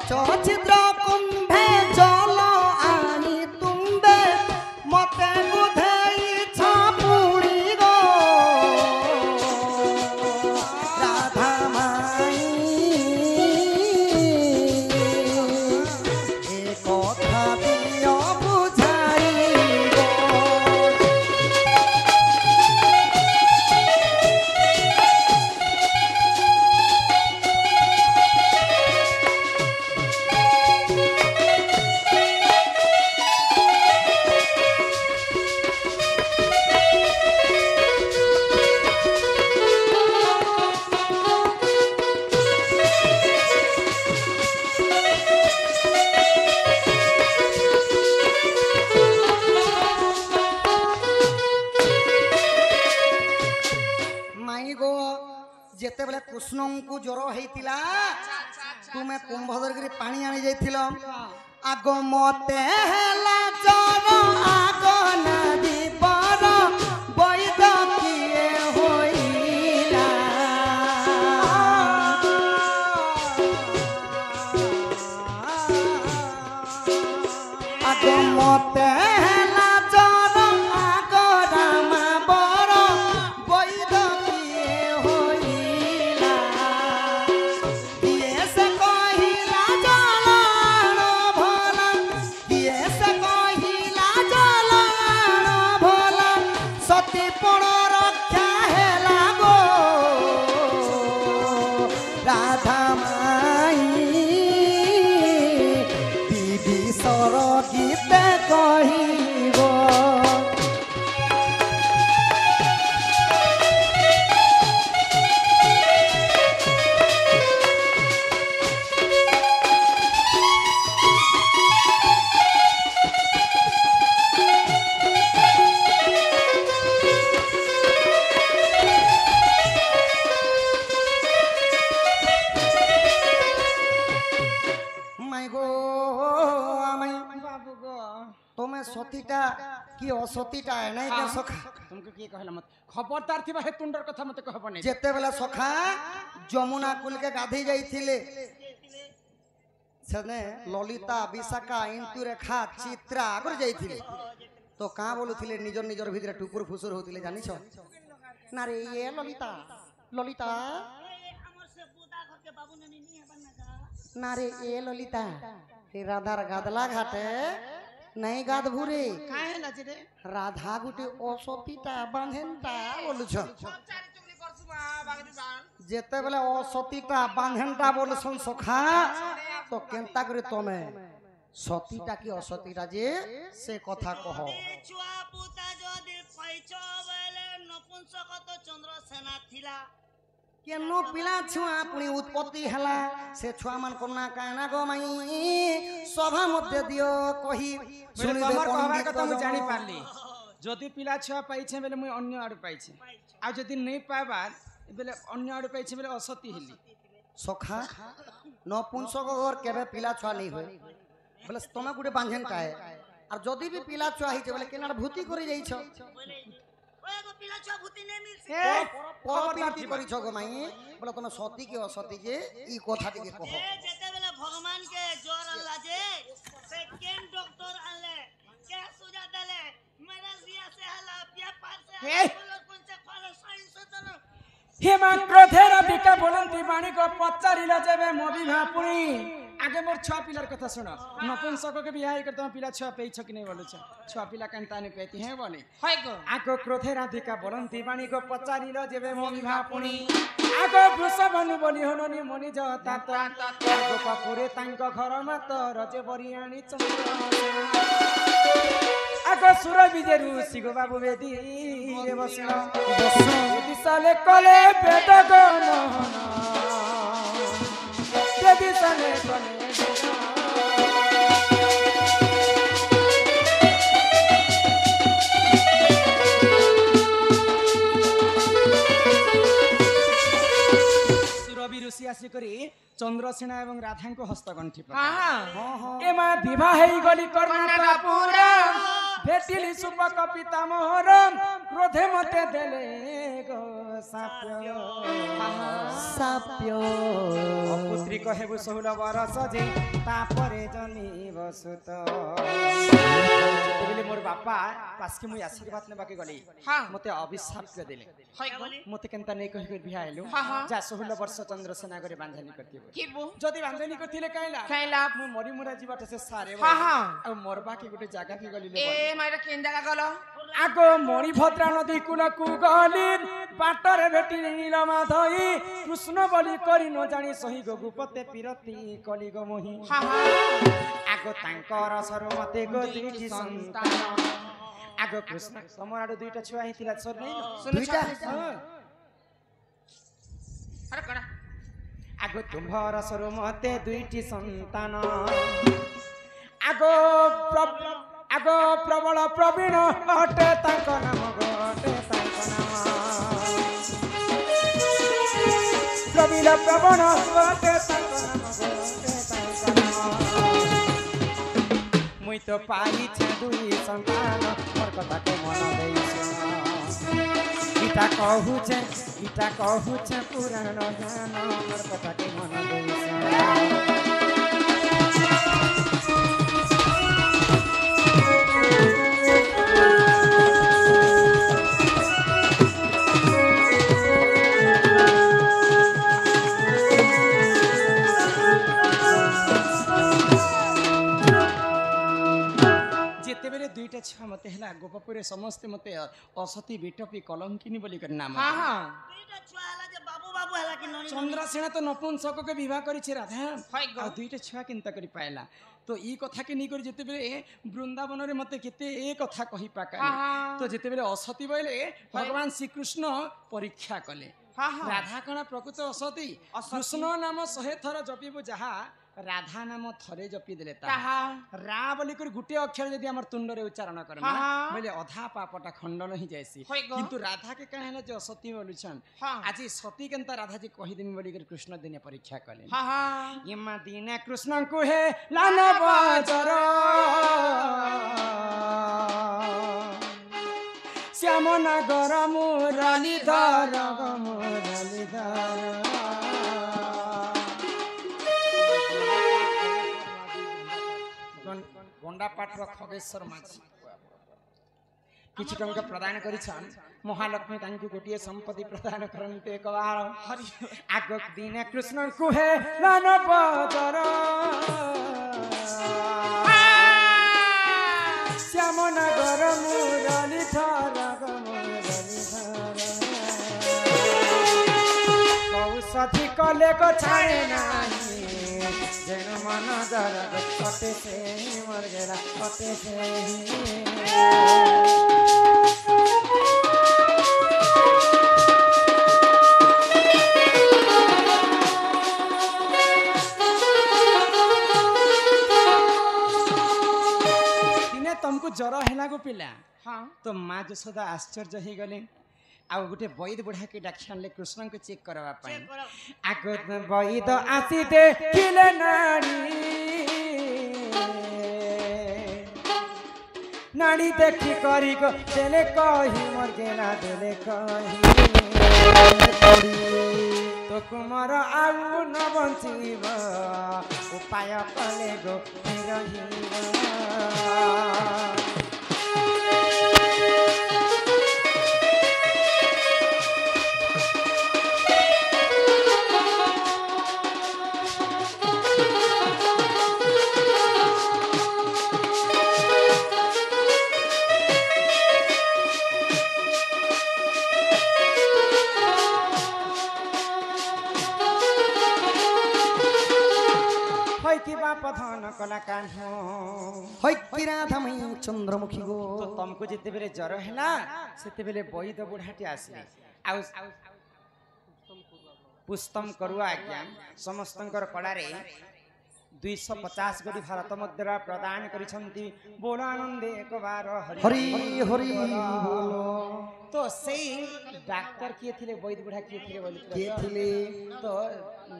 छिद्र कुंभे जल आनी तुम्बे मते बुधई छापुड़ी गो राधा माई ए कथा दियो बुझाई गो जेतेबेले कृष्ण को ज्वर होइतिला तुमे कुंभधरगिरी पानी आनी जाइथिल आग मते हेला ज्वर आग नदी पर बैद किए होइला आग मते हेला ज्वर आग रामा बर बैद राधा माई दीदी सर गीत कहिबो तुम्हें सतीटा कि असतीटा है नहीं के सखा तुमको की कहला मत खबरदार थिबा हे तुंडर कथा मते कहब नै जेते बेला सखा जमुना कुल के गाधी जाइथिले सने ललिता विशाखा इंतु रेखा चित्रा आगर जाइथिले तो का बोलुथिले निजर निजर भितरे टुकुर फुसुर होतिले जानि छ ना रे ये ललिता ललिता हमर से बुदा घर के बाबू ननी नी हबन ना रे ये ललिता हे राधार गादला घाटे नहीं गाद भूरे काहे लजे रे राधा गुटे असतीटा बांधेनटा बोलु छ जेते बेले असतीटा बांधेनटा बोलसन सखा तो केनता करे तमे सतीटा की असतीटा जे से कथा कह छुआ पुता जदी पैचो बेले नपुंसक तो चंद्रसेना थिला केनो पिला छुआ पुनी उत्पत्ति हला से छुआ मन कोना काना गो मई सभा मध्य दियो कही सुनि दे कहबार कथा मु जानि पारली जदी पिला छुआ पाइछे बेले मु अन्य आडु पाइछे आ जदी नै पाबार बेले अन्य आडु पाइछे बेले असती हिली सखा नपुंसक घर केबे पिला छुआ नै होय बोले तमे गुटे बांधेन काए और जदी भी पिला छुआ हिचे बोले केना भूति करि जाई छ ओएगो पिला छुआ भूति नै मिलसे परपीति करि छ गो माई बोले तमे सती के असती जे ई कथा टिके कह ए जेते बेले भगवान के जोर अल्लाह जे सेकंड डॉक्टर आले के सुजा देले मेरा रिया से हला पिया पार से बोलो कौन से फल साइंस तनो हेमा क्रोधेर बिका बोलंती बाणी को पचारिला जेबे मोबी भापुनी आगे मोर छुआ पिलार कथा सुन नपुंसक के बियाह कर तुम पिला छुआ पेई छ कि नै बोलु छ छुआ पिला कांता ने कहती है बोले हाय गो आगो क्रोधेर बिका बोलंती बाणी को पचारिला जेबे मोबी भापुनी आगो वृषभनु बोली होननी मनि जता आगो पापुरे तांक घर मत रजे बरियाणी चंद्र आगो सुर विजेरु सिगो बाबू बेदी रे बसना बेदी साले कले पेट गन बेदी साले कले सुरबी ऋषि आसी करी चंद्रसेना एवं राधा को हस्तगंठी एमा विवाह हेई गली कर्णाटकपुर भेटिली सुपक पितामहर क्रोधे मते देले गो ସାପ୍ୟ ସାପ୍ୟ ପୁତ୍ରୀ କହେବୁ 16 ବରଷ ଯେ ତାପରେ ଜନିବ ସୁତ ଯେତେବେଳେ ମୋର ବାପା ପାସ୍କେ ମୁଇଁ ଆଶୀର୍ବାଦ ନେବାକେ ଗଲି ମତେ ଅଭିଶାପ କେ ଦେଲେ ମତେ କେନ୍ତା ନେଇ କହି କରି ବିହା ହେଲୁ ଯା 16 ବର୍ଷ ଚନ୍ଦ୍ରସେନା করে বাঁধানি করতিব যদি বাঁধানি করতিলে কাইলা মু মরি মুরা ଯିବାଟା ସେ ସାରେ ଆଉ ମରବା କେ ଗୋଟେ ଜାଗା কে গলি এ মাইরা কেন জায়গা গেল আগ মণিভদ্রা নদী কূলকু গলি বাটরে ভেটি নীল মাধই কৃষ্ণ বলি করি ন জানি সহি গোপতে পিরতি কলিগ মোহি আগ তাঙ্কর সর মতে গোদিটি সন্তান আগ কৃষ্ণ তোমার আড়ু দুইটা ছুয়া হইতিলা সর নাই দুইটা আরে কড়া আগ তুম্ভর সর মতে দুইটি সন্তান আগ আগ প্রবল প্রবীণ অটে তাঙ্ক নাম গটে তাঙ্ক নাম প্রবীণ প্রবণ অটে তাঙ্ক নাম গটে তাঙ্ক নাম মুই তো পাইছে দুই সন্তান মোর কথাকে মন দেই ইটা কহুছে পুরাণ জ্ঞান মোর কথাকে মন দেই যেতেবেলে দুইটা ছুয়া মতে হেলা গোপপুরে সমস্তে মতে অসতী বিটপি কলঙ্কিনী বলি করে নাম দুইটা ছুয়া হলা যে বাবু বাবু হলা কি ননি চন্দ্রসেনা তো নপুংসককে বিবাহ করেছে রাধা হয় গো। আর দুইটা ছুয়া চিন্তা করি পাইলা তো এই কথাকে নি করে যেতেবেলে বৃন্দাবনরে মতে কেতে এ কথা কহি পাকা তো যেতেবেলে অসতী বইলে ভগবান শ্রীকৃষ্ণ পরীক্ষা কলে রাধা কণ প্রকৃত অসতী কৃষ্ণ নাম 100 থর জপিবু যাহা রাধা নাম থরে জপি দেলে তাহা রা বলি করে গুটে অক্ষর যদি আমার তুণ্ডরে উচ্চারণ করে বলে অধা পাপটা খণ্ডন হি যাইছি কিন্তু রাধা কে কাহেলা যে অসতী বলুছন আজি সতী কেনতা রাধা জি কহি দিন বলি করে কৃষ্ণ দিনে পরীক্ষা কলে ইমা দিনে কৃষ্ণ কুহে লান বাজর শ্যাম নগর মুরলীধর মুরলীধর গন্ডা পাটর খগেশ্বর মাঝি কিছু টঙ্কা প্রদান করেছেন মহালক্ষ্মী তাঙ্কু গোটিয়ে সম্পত্তি প্রদান করতে একবার আগ দিনে কৃষ্ণ কুহে লান বজর শ্যাম নগর মুরলীধর মুরলীধর কৌশধি কলে গো ছাড়ে নাই যেন মন জর কটে সে মর গেলা কটে সে দিনে তমকু জ্বর হেলা গো পিলা তো মা যশোদা আশ্চর্য হয়ে গলে ଆଉ ଗୋଟେ ବୈଦ ବୁଢ଼ାକେ ଡାକି ଆଣିଲେ କୃଷ୍ଣଙ୍କୁ ଚେକ୍ କରିବା ପାଇଁ ଆଗ ବୈଦ ଆସି ଦେଖିଲେ ନାରୀ ନାରୀ ଦେଖି କରି ଦେଲେ କହି ମୋର ଗେଲା ଦେଲେ କହି তো কুমার ଆଉ ନ ବଞ୍ଚିବ ଉପାୟ କଲେ ଗୋ ରହିବ প্রধান কলা কাহ্ন হইতি রাধাময়ী চন্দ্রমুখী গো তো তমকু যেতেবেলে জ্বর হেলা সেতেবেলে বৈদ বুঢ়াটি আসলে ଆଉ পুস্তম করুয়া আজ্ঞা সমস্তঙ্কর কলারে 250 গড়ি ভারত মুদ্রা প্রদান করিছন্তি বল আনন্দে একবার হরি হরি বলো তো সেই ডাক্তার কিয়ে থিলে বৈদ বুঢ়া কিয়ে থিলে বলি কে থিলে তো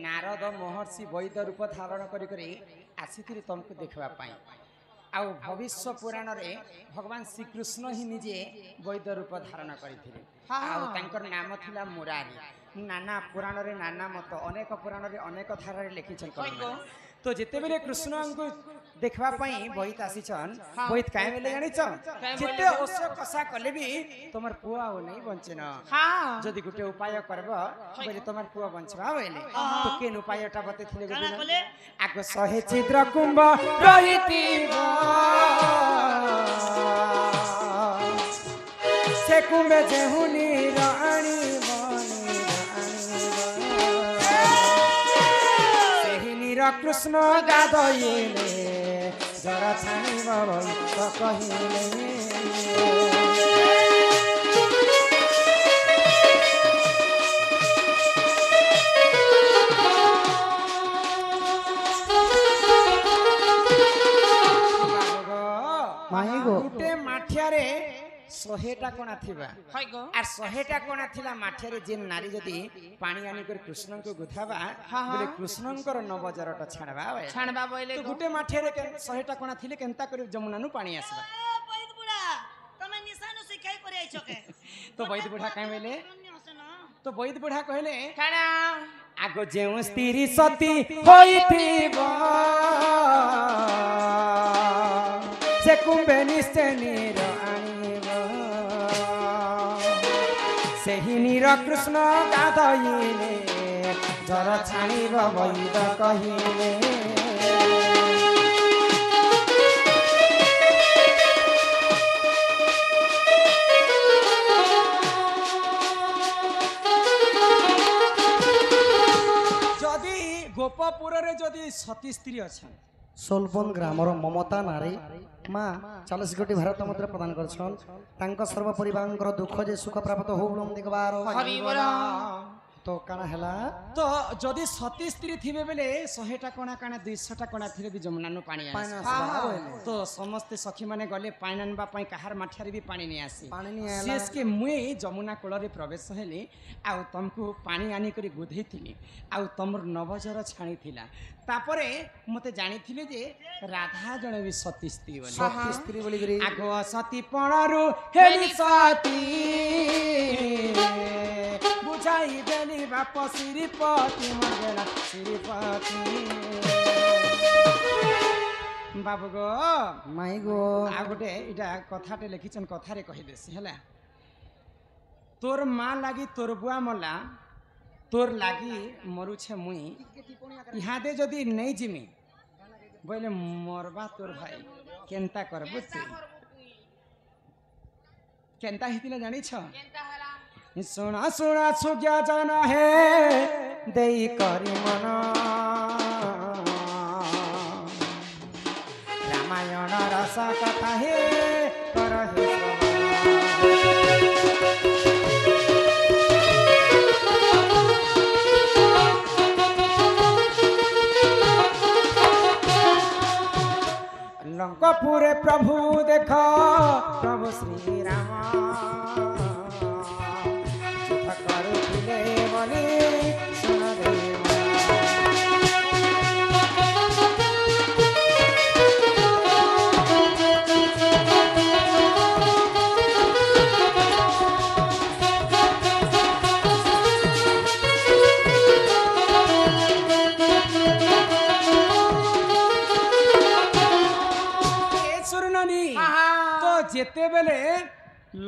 নারদ মহর্ষি বৈদ রূপ ধারণ করি আসিଥିଲେ ତମକୁ ଦେଖିବା ପାଇଁ आउ भविष्य पुराण रे भगवान श्रीकृष्ण ही निजे वैद्य रूप धारण करथिले आउ तांकर नाम थिला मुरारी नाना पुराण रे नाना मत अनेक पुराण रे अनेक धारा रे लिखिछन तो जेते बेले कृष्ण को देखबा पई बहित आसीछन बहित काहे बेले जानि छ जेते ओस कसा कले भी तमर पुआ हो नहीं बंचेन हां जदी गुटे उपाय करब बोले तमर पुआ बंचबा बोले तो केन उपायटा बतेथिले गोदिन आगो सहे छिद्र कुंभ रहितिब से कुंभे जेहुनी रानी कृष्ण गाधइले जरा छानी बाबा तो कहिले माही गो गुटे माठिया रे 100टा कोना थिबा आर 100टा कोना थिला माठिया रे जे नारी जदी पानी आनी कर कृष्ण को गुथाबा बोले कृष्णंकर नवजरटा छाड़बा बोले तो गुटे माठिया रे 100टा कोना थिले केनता कर जमुना नु पानी आसबा बैद बुढ़ा तमे निशानु सिखाई करे आइछो के तो बैद बुढ़ा काहे बोले तो बैद बुढ़ा कहले काना आगो जेउ स्त्री सती होइथिबा से कुंभे निश्चय नीर नीर कृष्ण गाधइले जर छाणीब वैद कहिले जदि गोपपुर रे जदि सती स्त्री अच्छा सोलबन ग्रामर ममता नारी माँ 40 कोटी भारत मुद्रा प्रदान करछन तांको सर्व परिवारंकर दुख जे सुख प्राप्त हो बोलम देखबार हरि बोल तो काना हला तो जदि सती स्त्री थिबे बेले 100टा कोना काना 200टा कोना थिले भी जमुना नु पानी आसे तो समस्त सखी माने गले पानी आनबा पई कहार माठियारे भी पानी नै आसी शेष के मुई जमुना कोल रे प्रवेश हेली आउ तुमको पानी आनी करी गुधै थिली आउ तमर नवजर छाणी थिला तापरे मते जानि थिले जे राधा जणे भी सती स्त्री बोली गरी आगो सती पणारु हेली सती बुझाई देली बाप श्रीपति मगेला श्रीपति बाबू गो माई गो आ गोटे इटा कथाटे लिखिछन कथारे कहि देसी हला तोर मां लागी तोर बुआ मला तोर लागी मरुछे मुई यहाँ दे जदि नहीं जिमी बोले मरबा तोर भाई केनता करबो तू केनता हितिले जानि छ सुना सुना सुज्ञा जाना है देई करी मना रामायण रस कथा हे कर हे लंकापुरे प्रभु देखा प्रभु श्री राम जेते बेले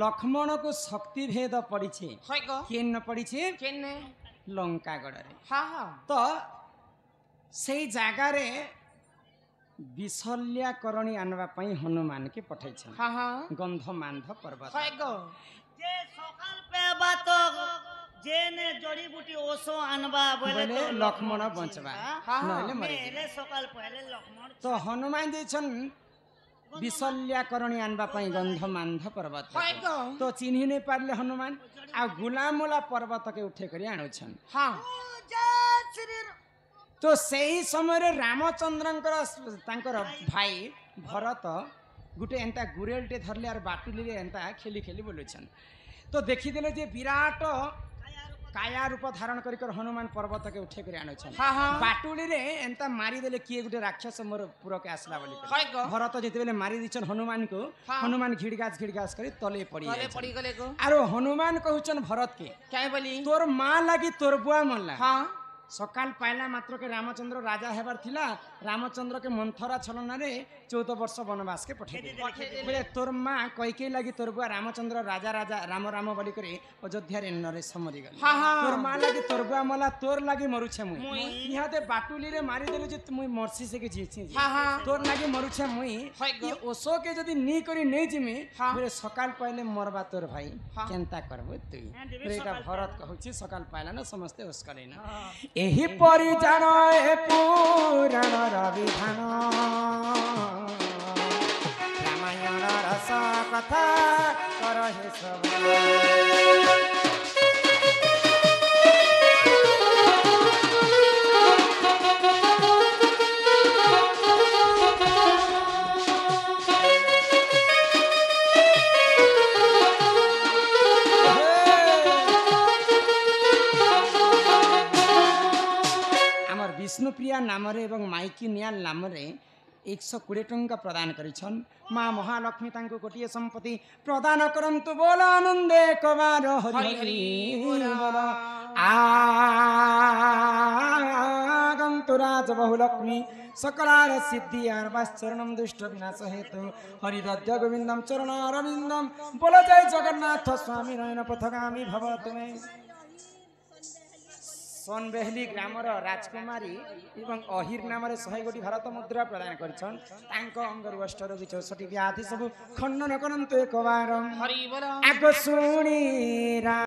लक्ष्मण को शक्ति भेद पड़ी केन न पड़ी लंकागढ़ तो से जगार विशल्याकरणी आनवा पई हनुमान के पठाई गंधमांध पर्वत जे सकाल पे बात जेने जड़ी बूटी ओसो आनबा बोले लक्ष्मण बंचबा नहले मरे मेरे सकाल पहले लक्ष्मण तो हनुमान जे छन विशल्याकरणी आनबा पई गंधमांध पर्वत तो चिन्हि नहीं पारले हनुमान आ गुलामोला पर्वत के उठे करी आनु छन तो सही समय रामचंद्रंकर तांकर भाई भरत गुटे एंता गुरेलटे धरले आर बाटुली रे एंता खेली खेली बोलुछन तो देखिदेले जे विराट काया रूप धारण कर हनुमान पर्वत के उठे कर आनु छन हाँ हाँ बाटुली रे एंता मारी देले किए गुटे राक्षस मोर पुर के आसला बोली हाय गो भरत जेते बेले मारी दिछन हनुमान को हाँ। हनुमान घिड़गास करी तले पड़ी गले पड़ी गले गो आरो हनुमान कहउछन भरत के क्या बोली तोर मां लागी तोर बुआ मल्ला हाँ सकाल पाइला मात्र के रामचंद्र राजा हेबार थिला रामचंद्र के मंथरा छलना रे 14 वर्ष वनवास के पठे बोले तोर मां कइके लागी तोर बुआ रामचंद्र राजा राजा राम राम बोली करे अयोध्या रे नरेश मरी गले हाँ हाँ तोर मां लागी तोर बुआ मला तोर लागी मरुछे मुई मुई। इहा ते बाटुली रे मारी देलु जे मुई मरसी से के जीछि हाँ हाँ तोर लागी मरुछे मुई हाय गो। ये ओसो के जदी नी करी नै जिमी हाँ। बोले सकाल पाइले मरबा तोर भाई हाँ। केनता करबो तुई देबे बोले एटा सकाल भरत कहउछि सकाल पाइला न समस्ते ओस करे ना एही परि जान ए पुराण रविधान रामायण रस कथा कर हे सब विष्णुप्रिया नाम एवं माइकी नियाल नाम 120 टंका प्रदान करिछन माँ महालक्ष्मी तांको गोटिए संपत्ति प्रदान करंतु बोल आनंदे कबार हरि हरि बोल आगंतु राज बहुलक्ष्मी सकलार सिद्धि आर्वाश्चरणम दुष्ट विनाश हेतु हरिदद्य गोविंदम चरणारविंदम बोल जय जगन्नाथ स्वामी नयन पथगामी भव तुमे सोनबेहली ग्रामर राजकुमारी एवं अहिर नाम 100 गोटी भारत मुद्रा प्रदान करछन तांको अंगरु अष्ट रोगी 64 व्याधि सब खंडन करंतु एक बार हरि बोल आग सुनी